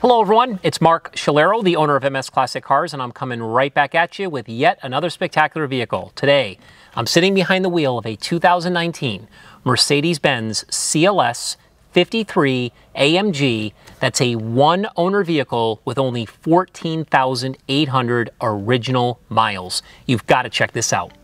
Hello everyone, it's Mark Scalero, the owner of MS Classic Cars, and I'm coming right back at you with yet another spectacular vehicle. Today, I'm sitting behind the wheel of a 2019 Mercedes-Benz CLS53 AMG. That's a one-owner vehicle with only 14,800 original miles. You've got to check this out.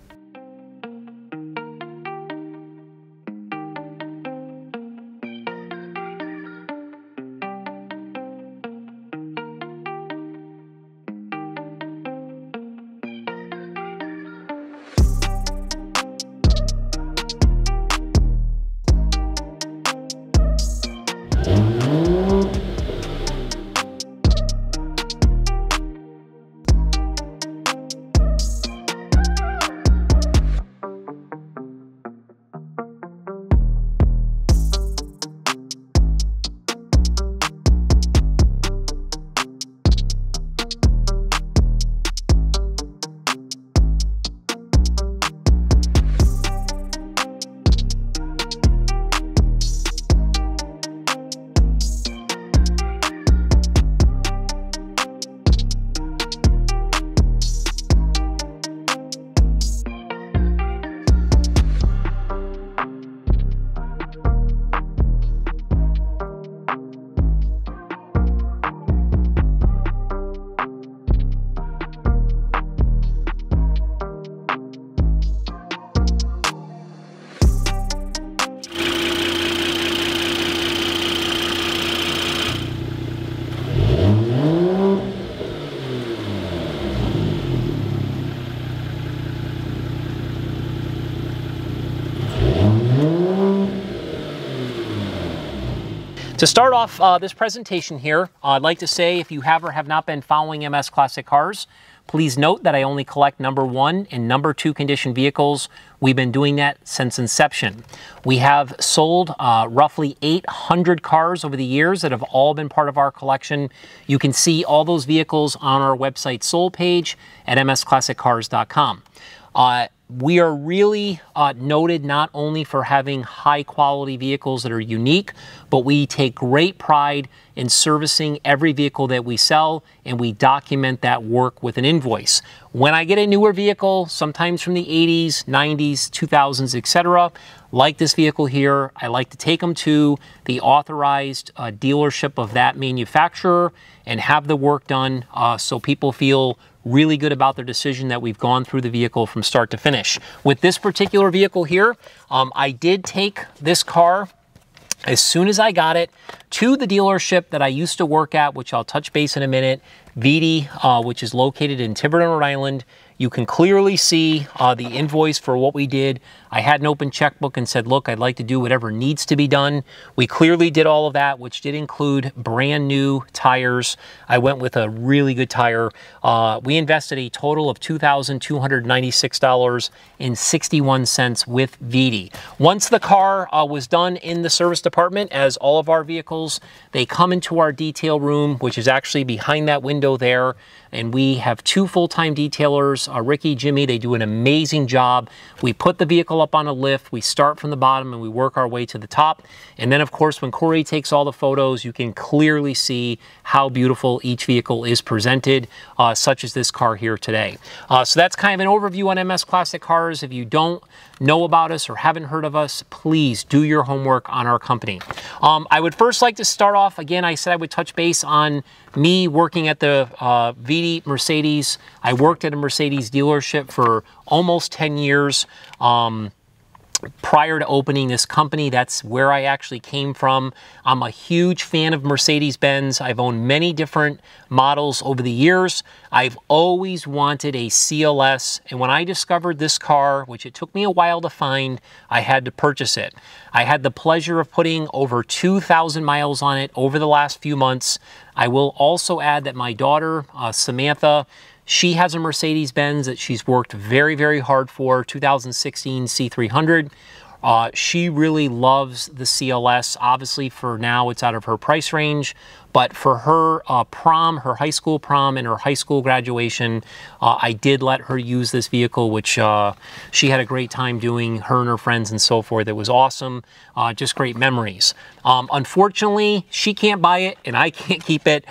To start off this presentation here, I'd like to say if you have or have not been following MS Classic Cars, please note that I only collect number 1 and number 2 condition vehicles. We've been doing that since inception. We have sold roughly 800 cars over the years that have all been part of our collection. You can see all those vehicles on our website sold page at msclassiccars.com. We are really noted not only for having high quality vehicles that are unique, but we take great pride in servicing every vehicle that we sell, and we document that work with an invoice. When I get a newer vehicle, sometimes from the 80s, 90s, 2000s, etc., like this vehicle here, I like to take them to the authorized dealership of that manufacturer and have the work done so people feel really good about their decision that we've gone through the vehicle from start to finish. With this particular vehicle here, I did take this car as soon as I got it to the dealership that I used to work at, which I'll touch base in a minute, VD, which is located in Tiverton, Rhode Island. You can clearly see the invoice for what we did. I had an open checkbook and said, look, I'd like to do whatever needs to be done. We clearly did all of that, which did include brand new tires. I went with a really good tire. We invested a total of $2,296.61 with VD. Once the car was done in the service department, as all of our vehicles, they come into our detail room, which is actually behind that window there. And we have 2 full-time detailers, Ricky, Jimmy. They do an amazing job. We put the vehicle up on a lift. We start from the bottom and we work our way to the top. And then, of course, when Corey takes all the photos, you can clearly see how beautiful each vehicle is presented, such as this car here today. So that's kind of an overview on MS Classic Cars. If you don't know about us or haven't heard of us, please do your homework on our company. I would first like to start off, again, I said I would touch base on me working at the VD Mercedes. I worked at a Mercedes dealership for almost 10 years. Prior to opening this company, that's where I actually came from. I'm a huge fan of Mercedes-Benz. I've owned many different models over the years. I've always wanted a CLS, and when I discovered this car, which it took me a while to find, I had to purchase it. I had the pleasure of putting over 2,000 miles on it over the last few months. I will also add that my daughter, Samantha, she has a Mercedes-Benz that she's worked very, very hard for, 2016 C300. She really loves the CLS. Obviously, for now, it's out of her price range. But for her prom, her high school prom, and her high school graduation, I did let her use this vehicle, which she had a great time doing, her and her friends and so forth. It was awesome, just great memories. Unfortunately, she can't buy it and I can't keep it,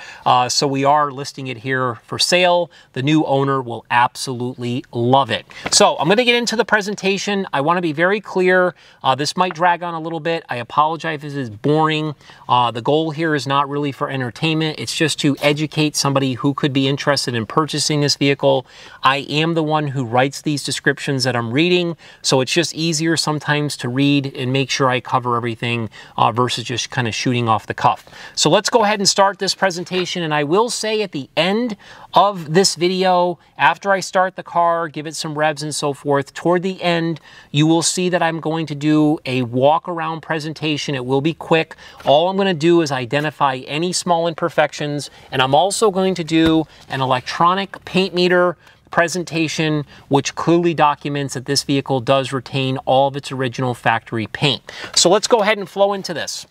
so we are listing it here for sale. The new owner will absolutely love it. So I'm going to get into the presentation. I want to be very clear. This might drag on a little bit. I apologize if this is boring. The goal here is not really for entertainment. It's just to educate somebody who could be interested in purchasing this vehicle. I am the one who writes these descriptions that I'm reading, so it's just easier sometimes to read and make sure I cover everything versus just kind of shooting off the cuff. So let's go ahead and start this presentation, and I will say at the end of this video, after I start the car, give it some revs and so forth, toward the end, you will see that I'm going to do a walk around presentation. It will be quick. All I'm going to do is identify any small imperfections, and I'm also going to do an electronic paint meter presentation which clearly documents that this vehicle does retain all of its original factory paint. So let's go ahead and flow into this.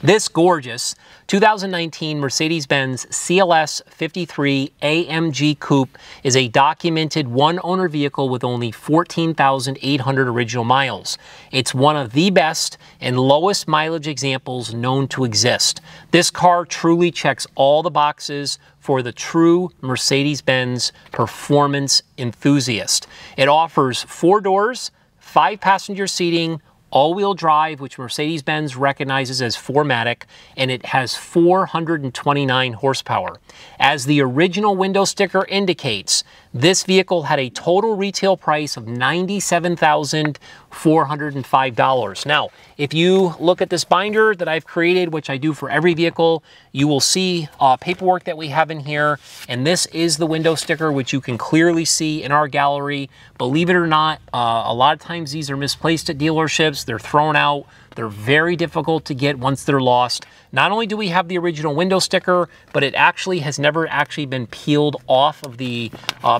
This gorgeous 2019 Mercedes-Benz CLS53 AMG Coupe is a documented one-owner vehicle with only 14,800 original miles. It's one of the best and lowest mileage examples known to exist. This car truly checks all the boxes for the true Mercedes-Benz performance enthusiast. It offers 4 doors, 5-passenger seating, all-wheel drive, which Mercedes-Benz recognizes as 4MATIC, and it has 429 horsepower. As the original window sticker indicates, this vehicle had a total retail price of $97,405. Now, if you look at this binder that I've created, which I do for every vehicle, you will see paperwork that we have in here, and this is the window sticker, which you can clearly see in our gallery. Believe it or not, a lot of times these are misplaced at dealerships. They're thrown out. They're very difficult to get once they're lost. Not only do we have the original window sticker, but it actually has never actually been peeled off of the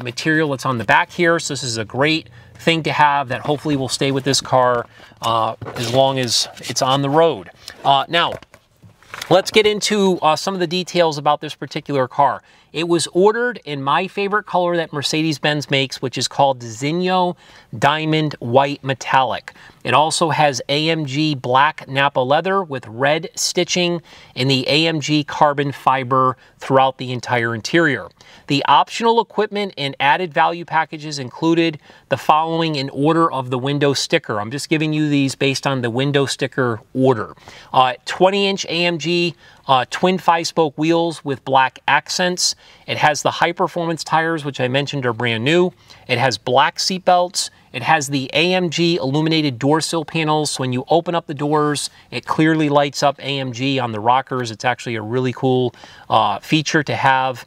material that's on the back here. So this is a great thing to have that hopefully will stay with this car as long as it's on the road. Now, let's get into some of the details about this particular car. It was ordered in my favorite color that Mercedes-Benz makes, which is called Designo Diamond White Metallic. It also has AMG black Napa leather with red stitching and the AMG carbon fiber throughout the entire interior. The optional equipment and added value packages included the following in order of the window sticker. I'm just giving you these based on the window sticker order. 20-inch AMG twin 5-spoke wheels with black accents. It has the high-performance tires, which I mentioned are brand new. It has black seat belts. It has the AMG illuminated door sill panels, so when you open up the doors, it clearly lights up AMG on the rockers. It's actually a really cool feature to have.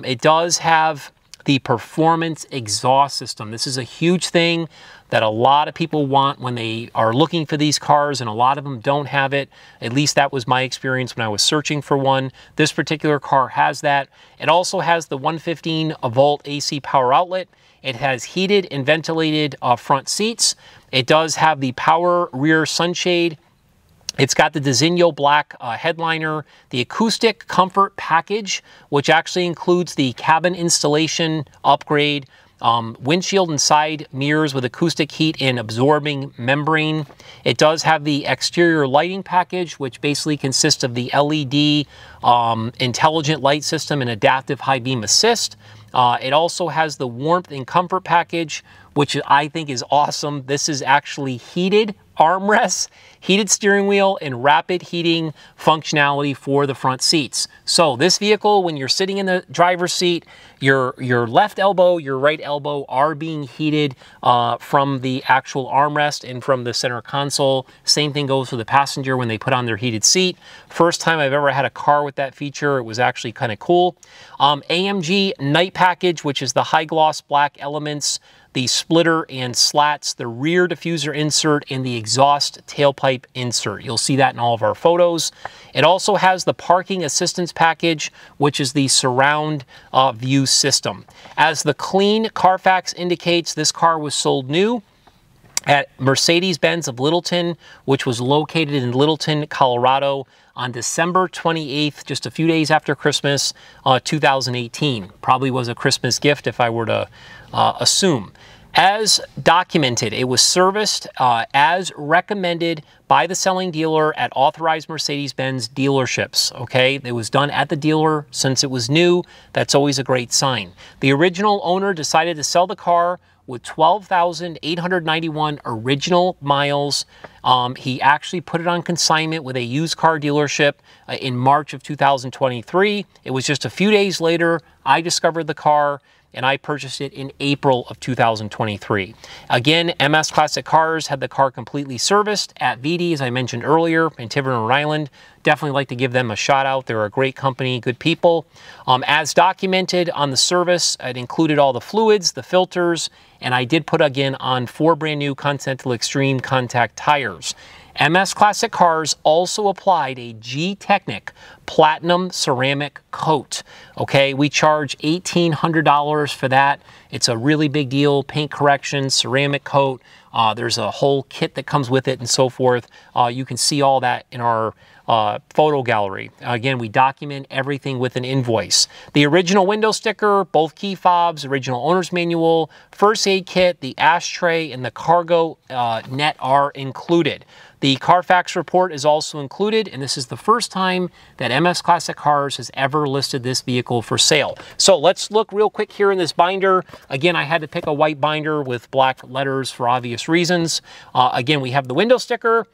It does have the performance exhaust system. This is a huge thing that a lot of people want when they are looking for these cars, and a lot of them don't have it. At least that was my experience when I was searching for one. This particular car has that. It also has the 115-volt AC power outlet. It has heated and ventilated front seats. It does have the power rear sunshade. It's got the Designo black headliner, the acoustic comfort package, which actually includes the cabin installation upgrade, windshield and side mirrors with acoustic heat and absorbing membrane. It does have the exterior lighting package, which basically consists of the LED intelligent light system and adaptive high beam assist. It also has the warmth and comfort package, which I think is awesome. This is actually heated armrests, heated steering wheel, and rapid heating functionality for the front seats. So this vehicle, when you're sitting in the driver's seat, your left elbow, your right elbow are being heated from the actual armrest and from the center console. Same thing goes for the passenger when they put on their heated seat. First time I've ever had a car with that feature. It was actually kind of cool. AMG night package, which is the high gloss black elements, the splitter and slats, the rear diffuser insert, and the exhaust tailpipe insert. You'll see that in all of our photos. It also has the parking assistance package, which is the surround view system. As the clean Carfax indicates, this car was sold new. at Mercedes-Benz of Littleton, which was located in Littleton, Colorado, on December 28th, just a few days after Christmas, 2018. Probably was a Christmas gift if I were to assume. As documented, it was serviced as recommended by the selling dealer at authorized Mercedes-Benz dealerships, okay? It was done at the dealer since it was new. That's always a great sign. The original owner decided to sell the car with 12,891 original miles. He actually put it on consignment with a used car dealership in March of 2023. It was just a few days later, I discovered the car and I purchased it in April of 2023. Again, MS Classic Cars had the car completely serviced at VD, as I mentioned earlier, in Tiverton, Rhode Island. Definitely like to give them a shout out. They're a great company, good people. As documented on the service, it included all the fluids, the filters, and I did put again on 4 brand new Continental Extreme Contact tires. MS Classic Cars also applied a Gtechniq Platinum Ceramic Coat. Okay, we charge $1,800 for that. It's a really big deal. Paint correction, ceramic coat. There's a whole kit that comes with it and so forth. You can see all that in our photo gallery. Again, we document everything with an invoice. The original window sticker, both key fobs, original owner's manual, first aid kit, the ashtray, and the cargo net are included. The Carfax report is also included, and this is the first time that MS Classic Cars has ever listed this vehicle for sale. So let's look real quick here in this binder. Again, I had to pick a white binder with black letters for obvious reasons. Again, we have the window sticker.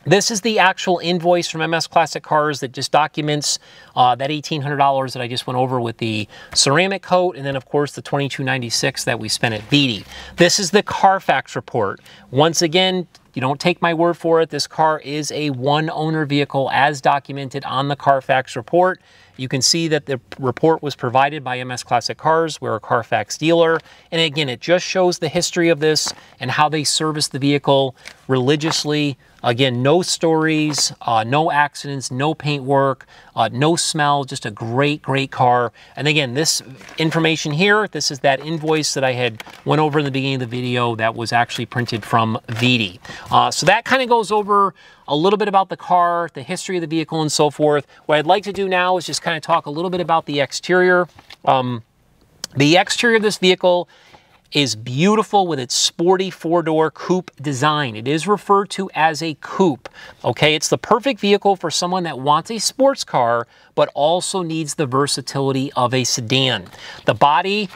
This is the actual invoice from MS Classic Cars that just documents that $1,800 that I just went over with the ceramic coat, and then of course the $2,296 that we spent at VD. This is the Carfax report. Once again, you don't take my word for it. This car is a one-owner vehicle as documented on the Carfax report. You can see that the report was provided by MS Classic Cars. We're a Carfax dealer. And again, it just shows the history of this and how they service the vehicle religiously. Again, no stories, no accidents, no paint work, no smell, just a great, great car. And again, this information here, this is that invoice that I had went over in the beginning of the video that was actually printed from VD. So that kind of goes over a little bit about the car, the history of the vehicle, and so forth. What I'd like to do now is just kind of talk a little bit about the exterior. The exterior of this vehicle is beautiful with its sporty 4-door coupe design. It is referred to as a coupe. Okay, it's the perfect vehicle for someone that wants a sports car, but also needs the versatility of a sedan. The body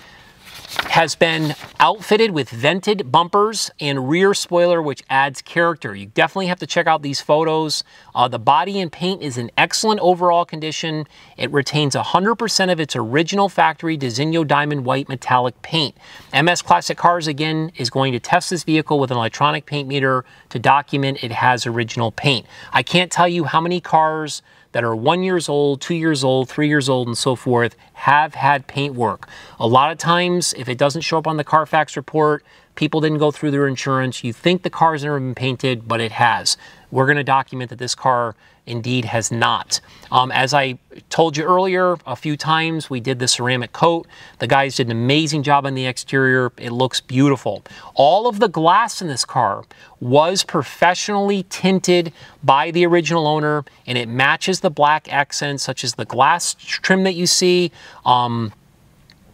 has been outfitted with vented bumpers and rear spoiler, which adds character. You definitely have to check out these photos. The body and paint is in excellent overall condition. It retains 100% of its original factory Designo Diamond White Metallic paint. MS Classic Cars, again, is going to test this vehicle with an electronic paint meter to document it has original paint. I can't tell you how many cars that are 1 year old, 2 years old, 3 years old, and so forth have had paint work. A lot of times, if it doesn't show up on the Carfax report, people didn't go through their insurance. You think the car's never been painted, but it has. We're going to document that this car indeed has not. As I told you earlier a few times, we did the ceramic coat. The guys did an amazing job on the exterior. It looks beautiful. All of the glass in this car was professionally tinted by the original owner, and it matches the black accents such as the glass trim that you see.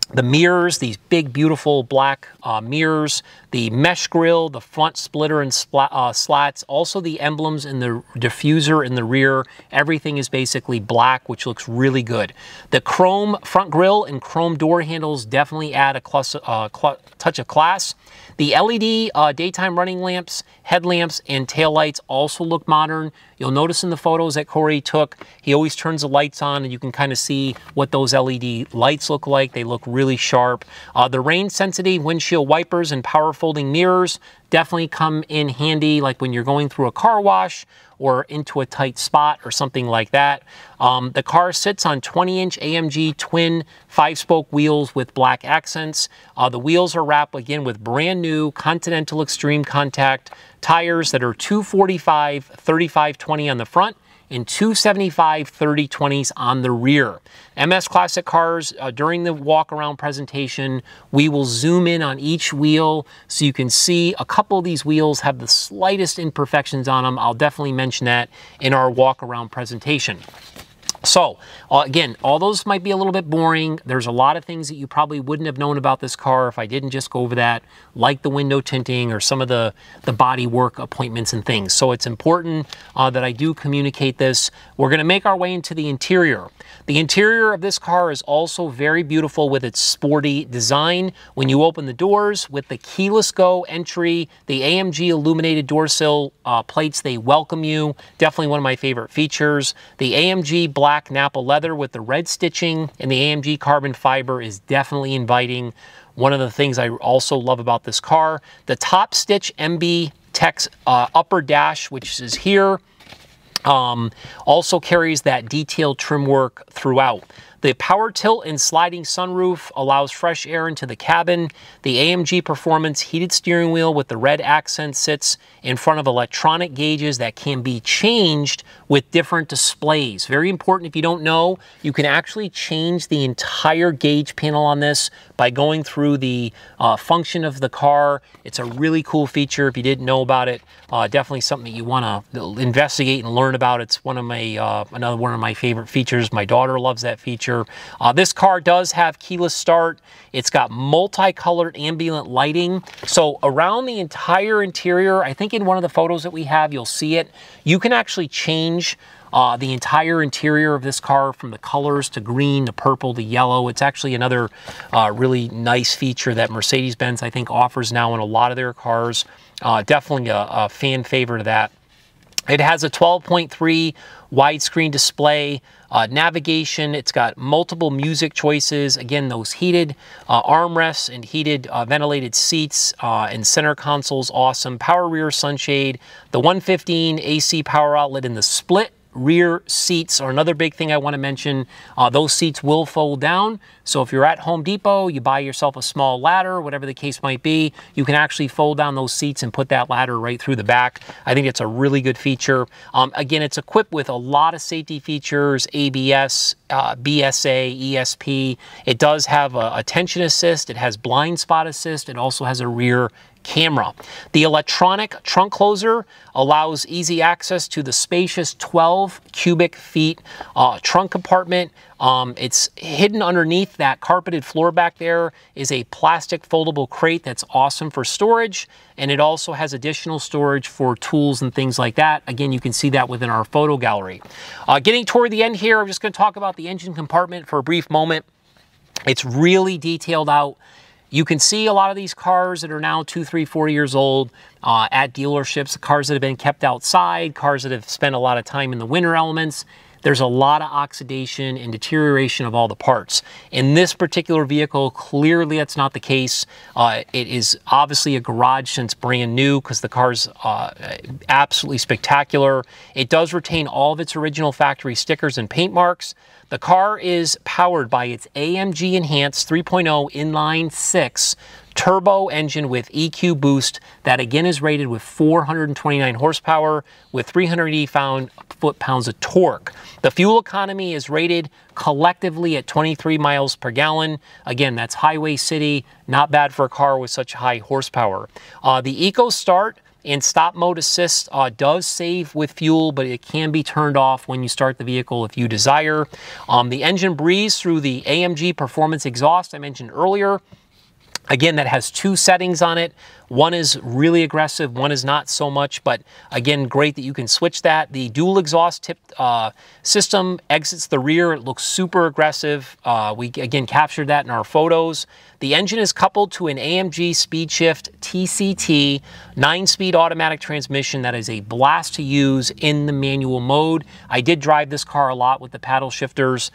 The mirrors, these big, beautiful black mirrors, the mesh grille, the front splitter and slats, also the emblems in the diffuser in the rear. Everything is basically black, which looks really good. The chrome front grille and chrome door handles definitely add a touch of class. The LED daytime running lamps, headlamps, and taillights also look modern. You'll notice in the photos that Corey took, he always turns the lights on and you can kind of see what those LED lights look like. They look really sharp. The rain-sensitive windshield wipers and power folding mirrors definitely come in handy, like when you're going through a car wash or into a tight spot or something like that. The car sits on 20-inch AMG Twin 5-spoke wheels with black accents. The wheels are wrapped again with brand new Continental Extreme Contact tires that are 245/35/20 on the front and 275 30/20s on the rear. MS Classic cars, during the walk-around presentation, we will zoom in on each wheel so you can see a couple of these wheels have the slightest imperfections on them. I'll definitely mention that in our walk-around presentation. So, again, all those might be a little bit boring. There's a lot of things that you probably wouldn't have known about this car if I didn't just go over that, like the window tinting or some of the body work appointments and things. So it's important that I do communicate this. We're going to make our way into the interior. The interior of this car is also very beautiful with its sporty design. When you open the doors with the keyless go entry, the AMG illuminated door sill plates, they welcome you. Definitely one of my favorite features. The AMG black Napa leather with the red stitching and the AMG carbon fiber is definitely inviting. One of the things I also love about this car, the top stitch MB Tex upper dash, which is here, also carries that detailed trim work throughout. The power tilt and sliding sunroof allows fresh air into the cabin. The AMG Performance heated steering wheel with the red accent sits in front of electronic gauges that can be changed with different displays. Very important, if you don't know, you can actually change the entire gauge panel on this by going through the function of the car. It's a really cool feature if you didn't know about it. Definitely something that you want to investigate and learn about. It's one of my another one of my favorite features. My daughter loves that feature. This car does have keyless start. It's got multicolored ambient lighting. So around the entire interior, I think in one of the photos that we have, you'll see it. You can actually change the entire interior of this car from the colors to green to purple to yellow. It's actually another really nice feature that Mercedes-Benz, I think, offers now in a lot of their cars. Definitely a fan favorite of that. It has a 12.3 widescreen display, navigation. It's got multiple music choices. Again, those heated armrests and heated ventilated seats and center console's awesome. Power rear sunshade, the 115 AC power outlet, and the split rear seats are another big thing I want to mention. Those seats will fold down. So if you're at Home Depot, you buy yourself a small ladder, whatever the case might be, you can actually fold down those seats and put that ladder right through the back. I think it's a really good feature. Again, it's equipped with a lot of safety features, ABS, BSA, ESP. It does have a attention assist. It has blind spot assist. It also has a rear camera. The electronic trunk closer allows easy access to the spacious 12 cubic feet trunk compartment. It's hidden underneath that carpeted floor back there is a plastic foldable crate that's awesome for storage, and it also has additional storage for tools and things like that. Again, you can see that within our photo gallery. Getting toward the end here, I'm just going to talk about the engine compartment for a brief moment. It's really detailed out. You can see a lot of these cars that are now 2, 3, 4 years old at dealerships, cars that have been kept outside, cars that have spent a lot of time in the winter elements. There's a lot of oxidation and deterioration of all the parts. In this particular vehicle, clearly that's not the case. It is obviously a garage since brand new because the car's absolutely spectacular. It does retain all of its original factory stickers and paint marks. The car is powered by its AMG Enhanced 3.0 inline 6 turbo engine with EQ boost that again is rated with 429 horsepower with 380 foot-pounds of torque. The fuel economy is rated collectively at 23 miles per gallon. Again, that's highway city, not bad for a car with such high horsepower. The Eco Start and stop mode assist does save with fuel, but it can be turned off when you start the vehicle if you desire. The engine breathes through the AMG Performance exhaust I mentioned earlier. Again, that has 2 settings on it. One is really aggressive, one is not so much, but again, great that you can switch that. The dual exhaust tip system exits the rear. It looks super aggressive. We again captured that in our photos. The engine is coupled to an AMG Speed Shift TCT 9-speed automatic transmission that is a blast to use in the manual mode. I did drive this car a lot with the paddle shifters.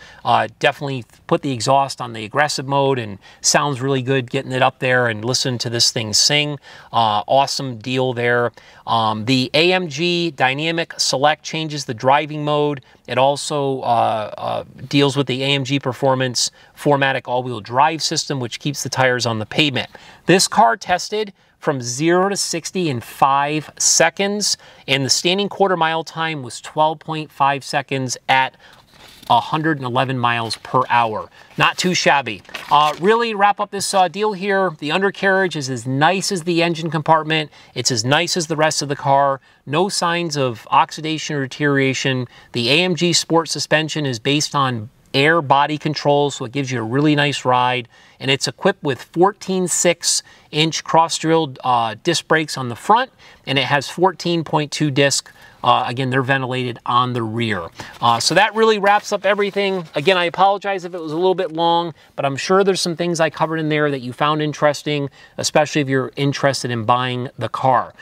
Definitely put the exhaust on the aggressive mode and sounds really good getting it up there and listen to this thing sing. Awesome deal there. The AMG Dynamic Select changes the driving mode. It also deals with the AMG Performance 4MATIC all-wheel drive system, which keeps the tires on the pavement. This car tested from 0 to 60 in 5 seconds, and the standing quarter mile time was 12.5 seconds at 111 miles per hour. Not too shabby. Really, to wrap up this deal here, the undercarriage is as nice as the engine compartment. It's as nice as the rest of the car. No signs of oxidation or deterioration. The AMG Sport suspension is based on air body control, so it gives you a really nice ride. And it's equipped with 14 6-inch cross-drilled disc brakes on the front, and it has 14.2 disc. Again, they're ventilated on the rear. So that really wraps up everything. Again, I apologize if it was a little bit long, but I'm sure there's some things I covered in there that you found interesting, especially if you're interested in buying the car.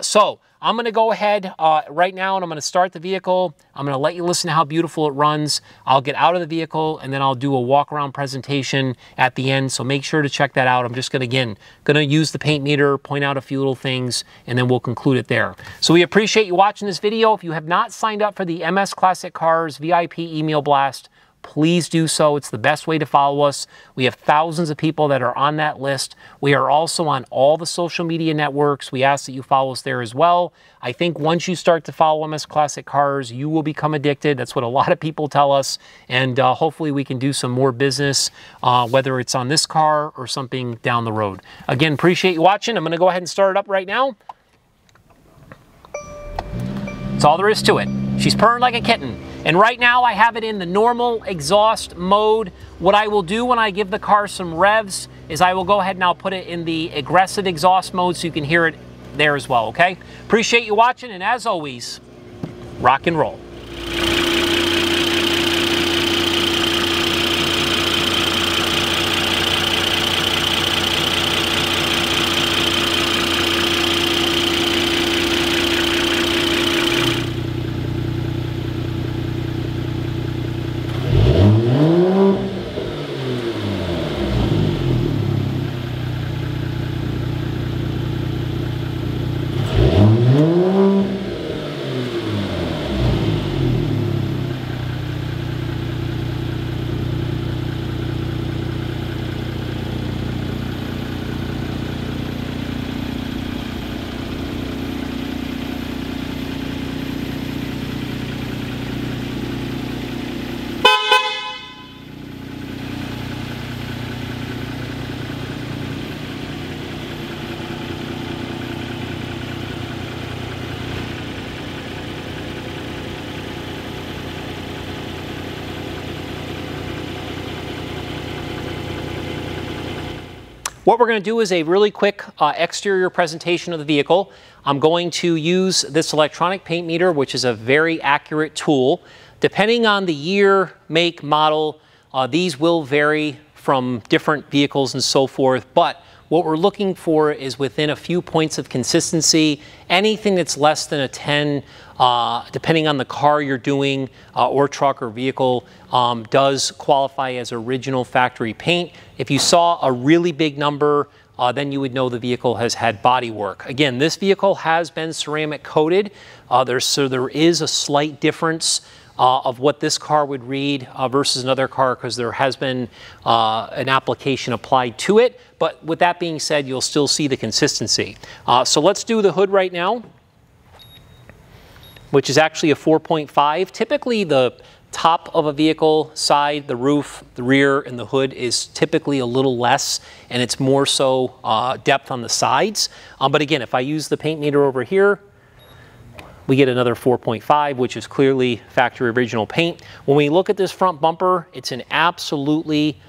So I'm going to go ahead right now, and I'm going to start the vehicle. I'm going to let you listen to how beautiful it runs. I'll get out of the vehicle, and then I'll do a walk-around presentation at the end, so make sure to check that out. I'm just going to use the paint meter, point out a few little things, and then we'll conclude it there. So we appreciate you watching this video. If you have not signed up for the MS Classic Cars VIP email blast, please do so. It's the best way to follow us. We have thousands of people that are on that list. We are also on all the social media networks. We ask that you follow us there as well. I think once you start to follow MS Classic Cars, you will become addicted. That's what a lot of people tell us. And hopefully we can do some more business, whether it's on this car or something down the road. Again, appreciate you watching. I'm going to go ahead and start it up right now. That's all there is to it. She's purring like a kitten. And right now I have it in the normal exhaust mode. What I will do when I give the car some revs is I will go ahead and I'll put it in the aggressive exhaust mode so you can hear it there as well, okay? Appreciate you watching, and as always, rock and roll. What we're going to do is a really quick exterior presentation of the vehicle. I'm going to use this electronic paint meter, which is a very accurate tool. Depending on the year, make, model, these will vary from different vehicles and so forth, but what we're looking for is within a few points of consistency. Anything that's less than a 10, depending on the car you're doing or truck or vehicle, does qualify as original factory paint. If you saw a really big number, then you would know the vehicle has had body work. Again, this vehicle has been ceramic coated, so there is a slight difference of what this car would read versus another car, because there has been an application applied to it. But with that being said, you'll still see the consistency. So let's do the hood right now, which is actually a 4.5. Typically the top of a vehicle, side, the roof, the rear, and the hood is typically a little less, and it's more so depth on the sides. But again, if I use the paint meter over here, we get another 4.5, which is clearly factory original paint. When we look at this front bumper, it's in absolutely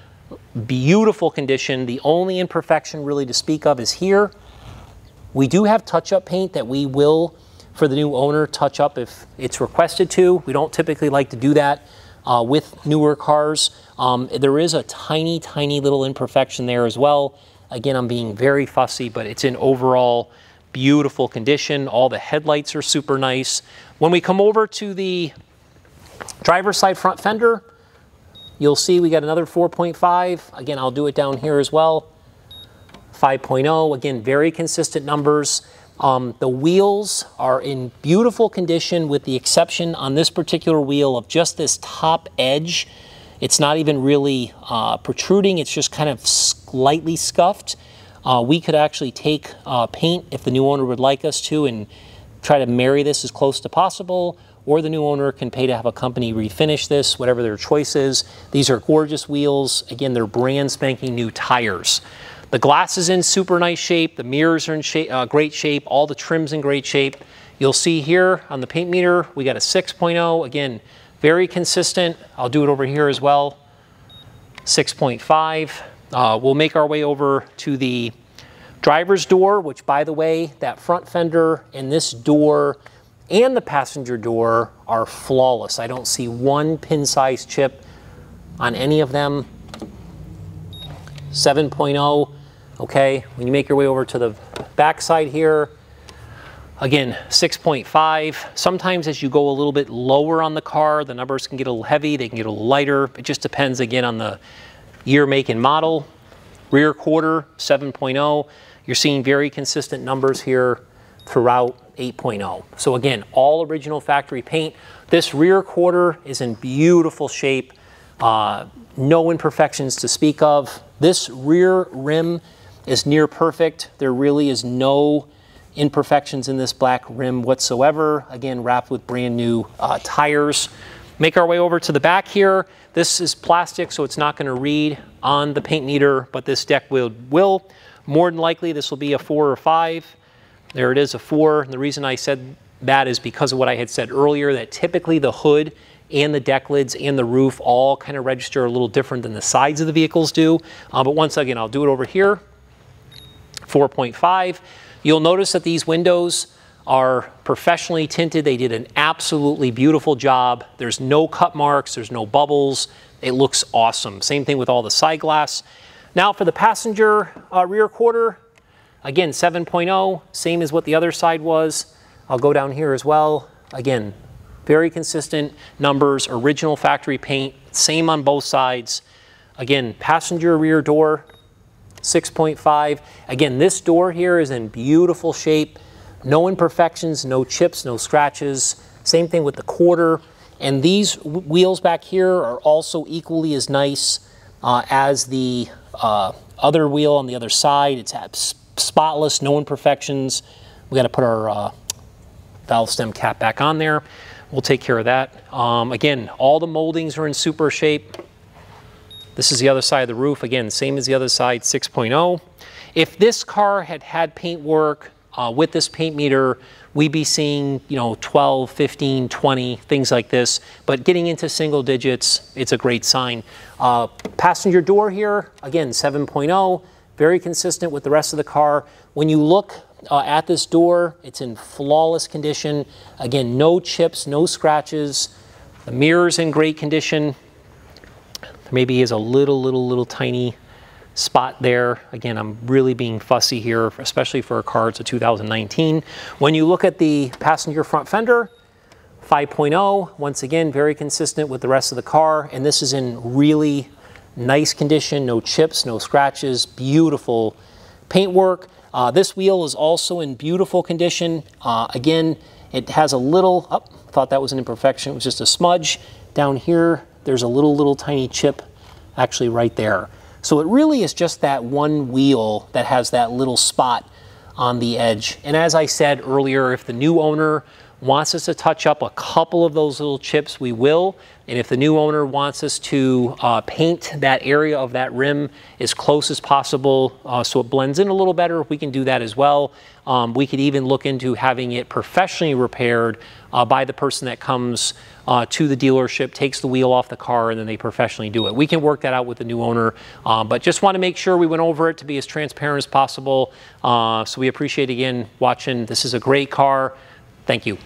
beautiful condition. The only imperfection really to speak of is here. We do have touch-up paint that we will, for the new owner, touch up if it's requested to. We don't typically like to do that with newer cars. There is a tiny, tiny little imperfection there as well. Again, I'm being very fussy, but it's in overall beautiful condition. All the headlights are super nice. When we come over to the driver's side front fender, you'll see we got another 4.5. Again, I'll do it down here as well. 5.0, again, very consistent numbers. The wheels are in beautiful condition, with the exception on this particular wheel of just this top edge. It's not even really protruding, it's just kind of slightly scuffed. We could actually take paint if the new owner would like us to and try to marry this as close to possible, or the new owner can pay to have a company refinish this, whatever their choice is. These are gorgeous wheels. Again, they're brand spanking new tires. The glass is in super nice shape. The mirrors are in great shape. All the trim's in great shape. You'll see here on the paint meter, we got a 6.0. Again, very consistent. I'll do it over here as well. 6.5. We'll make our way over to the driver's door, which, by the way, that front fender and this door and the passenger door are flawless. I don't see one pin-size chip on any of them. 7.0. Okay, when you make your way over to the back side here, again, 6.5. Sometimes as you go a little bit lower on the car, the numbers can get a little heavy, they can get a little lighter. It just depends, again, on the year, make, and model. Rear quarter, 7.0. You're seeing very consistent numbers here throughout 8.0. So again, all original factory paint. This rear quarter is in beautiful shape. No imperfections to speak of. This rear rim is near perfect. There really is no imperfections in this black rim whatsoever. Again, wrapped with brand new tires. Make our way over to the back here. This is plastic, so it's not going to read on the paint meter, but this deck wheel will. More than likely, this will be a 4 or 5. There it is, a 4. And the reason I said that is because of what I had said earlier, that typically the hood and the deck lids and the roof all kind of register a little different than the sides of the vehicles do. But once again, I'll do it over here. 4.5. You'll notice that these windows are professionally tinted. They did an absolutely beautiful job. There's no cut marks, there's no bubbles. It looks awesome. Same thing with all the side glass. Now for the passenger rear quarter, again, 7.0, same as what the other side was. I'll go down here as well. Again, very consistent numbers, original factory paint, same on both sides. Again, passenger rear door, 6.5. Again, this door here is in beautiful shape. No imperfections, no chips, no scratches. Same thing with the quarter. And these wheels back here are also equally as nice as the other wheel on the other side. It's spotless, no imperfections. We got to put our valve stem cap back on there. We'll take care of that. Again, all the moldings are in super shape. This is the other side of the roof. Again, same as the other side, 6.0. If this car had had paint work with this paint meter, we'd be seeing, 12, 15, 20, things like this. But getting into single digits, it's a great sign. Passenger door here, again, 7.0, very consistent with the rest of the car. When you look at this door, it's in flawless condition. Again, no chips, no scratches. The mirror's in great condition. Maybe is a little tiny spot there. Again, I'm really being fussy here, especially for a car. It's a 2019. When you look at the passenger front fender, 5.0, once again, very consistent with the rest of the car. And this is in really nice condition, no chips, no scratches, beautiful paintwork. This wheel is also in beautiful condition. Again, it has a little, thought that was an imperfection, it was just a smudge. Down here, there's a little tiny chip actually right there. So it really is just that one wheel that has that little spot on the edge. And as I said earlier, if the new owner wants us to touch up a couple of those little chips, we will. And if the new owner wants us to paint that area of that rim as close as possible so it blends in a little better, we can do that as well. We could even look into having it professionally repaired by the person that comes to the dealership, takes the wheel off the car, and then they professionally do it. We can work that out with the new owner, but just want to make sure we went over it to be as transparent as possible. So we appreciate, again, watching. This is a great car. Thank you.